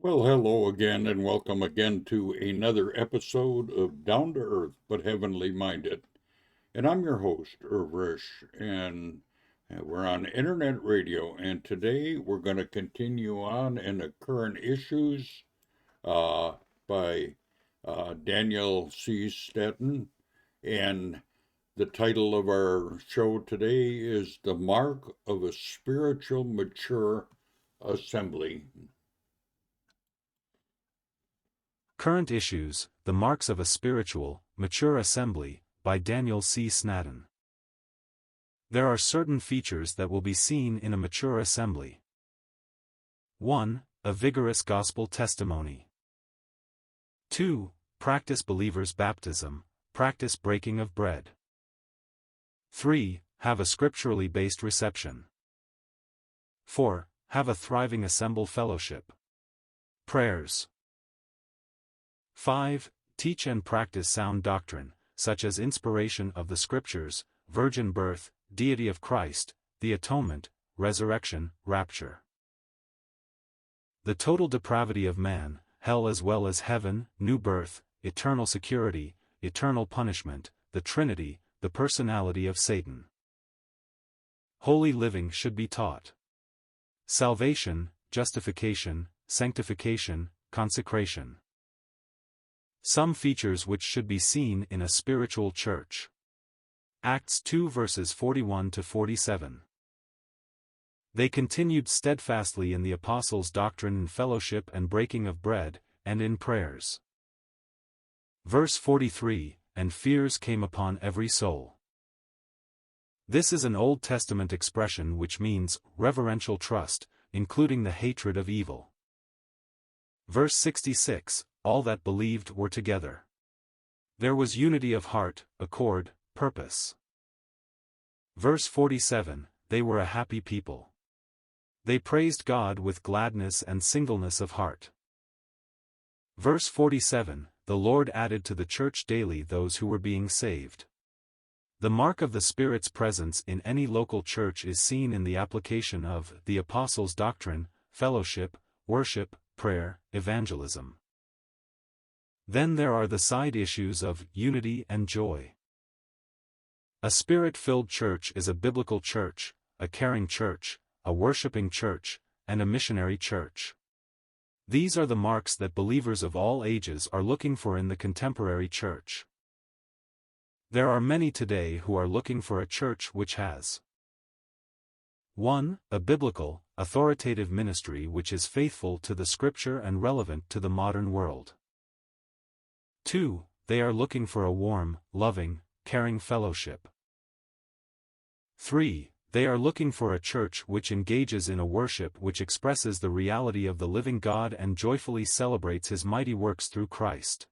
Well, hello again, and welcome again to another episode of Down to Earth but Heavenly Minded. And I'm your host, Risch, and we're on internet radio. And today we're going to continue on in the current issues uh, by Daniel C. Snaddon. And the title of our show today is The Mark of a Spiritual Mature Assembly. Current Issues, The Marks of a Spiritual, Mature Assembly, by Daniel C. Snaddon. There are certain features that will be seen in a mature assembly. 1. A vigorous gospel testimony. 2. Practice believers' baptism, practice breaking of bread. 3. Have a scripturally based reception. 4. Have a thriving assembled fellowship. Prayers. 5. Teach and practice sound doctrine, such as inspiration of the Scriptures, virgin birth, deity of Christ, the atonement, resurrection, rapture. The total depravity of man, hell as well as heaven, new birth, eternal security, eternal punishment, the Trinity, the personality of Satan. Holy living should be taught. Salvation, justification, sanctification, consecration. Some features which should be seen in a spiritual church. Acts 2 verses 41 to 47. They continued steadfastly in the apostles' doctrine and fellowship and breaking of bread, and in prayers. Verse 43, and fears came upon every soul. This is an Old Testament expression which means reverential trust, including the hatred of evil. Verse 66, all that believed were together. There was unity of heart, accord, purpose. Verse 47, they were a happy people. They praised God with gladness and singleness of heart. Verse 47, the Lord added to the church daily those who were being saved. The mark of the Spirit's presence in any local church is seen in the application of the apostles' doctrine, fellowship, worship, prayer, evangelism. Then there are the side issues of unity and joy. A Spirit-filled church is a biblical church, a caring church, a worshiping church, and a missionary church. These are the marks that believers of all ages are looking for in the contemporary church. There are many today who are looking for a church which has 1. A biblical, authoritative ministry which is faithful to the Scripture and relevant to the modern world. 2. They are looking for a warm, loving, caring fellowship. 3. They are looking for a church which engages in a worship which expresses the reality of the living God and joyfully celebrates His mighty works through Christ.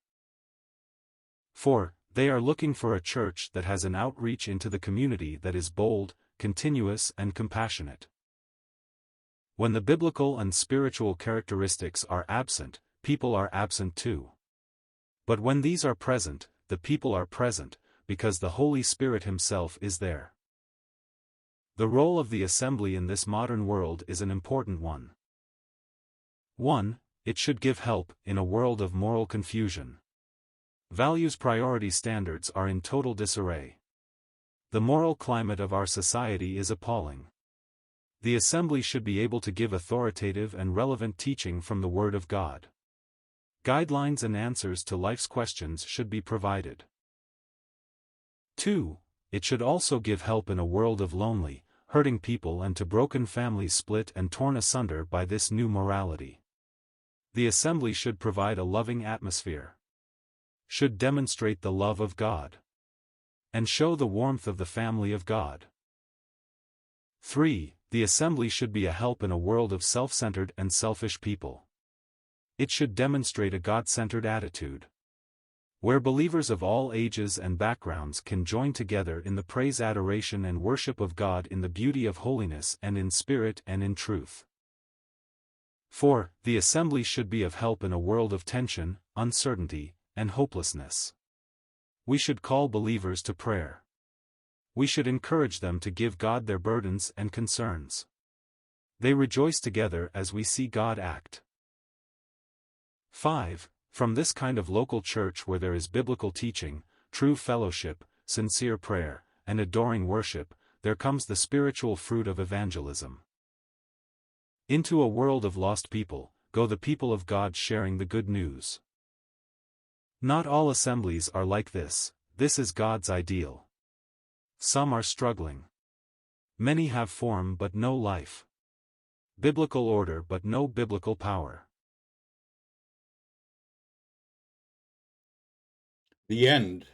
4. They are looking for a church that has an outreach into the community that is bold, continuous and compassionate. When the biblical and spiritual characteristics are absent, people are absent too. But when these are present, the people are present, because the Holy Spirit Himself is there. The role of the assembly in this modern world is an important one. 1. It should give help in a world of moral confusion. Values priority standards are in total disarray. The moral climate of our society is appalling. The assembly should be able to give authoritative and relevant teaching from the Word of God. Guidelines and answers to life's questions should be provided. 2. It should also give help in a world of lonely, hurting people and to broken families split and torn asunder by this new morality. The assembly should provide a loving atmosphere. Should demonstrate the love of God. And show the warmth of the family of God. 3. The assembly should be a help in a world of self-centered and selfish people. It should demonstrate a God-centered attitude, where believers of all ages and backgrounds can join together in the praise, adoration and worship of God in the beauty of holiness and in spirit and in truth. 4. The assembly should be of help in a world of tension, uncertainty, and hopelessness. We should call believers to prayer. We should encourage them to give God their burdens and concerns. They rejoice together as we see God act. 5. From this kind of local church where there is biblical teaching, true fellowship, sincere prayer, and adoring worship, there comes the spiritual fruit of evangelism. Into a world of lost people, go the people of God sharing the good news. Not all assemblies are like this. This is God's ideal. Some are struggling. Many have form but no life. Biblical order but no biblical power. The end.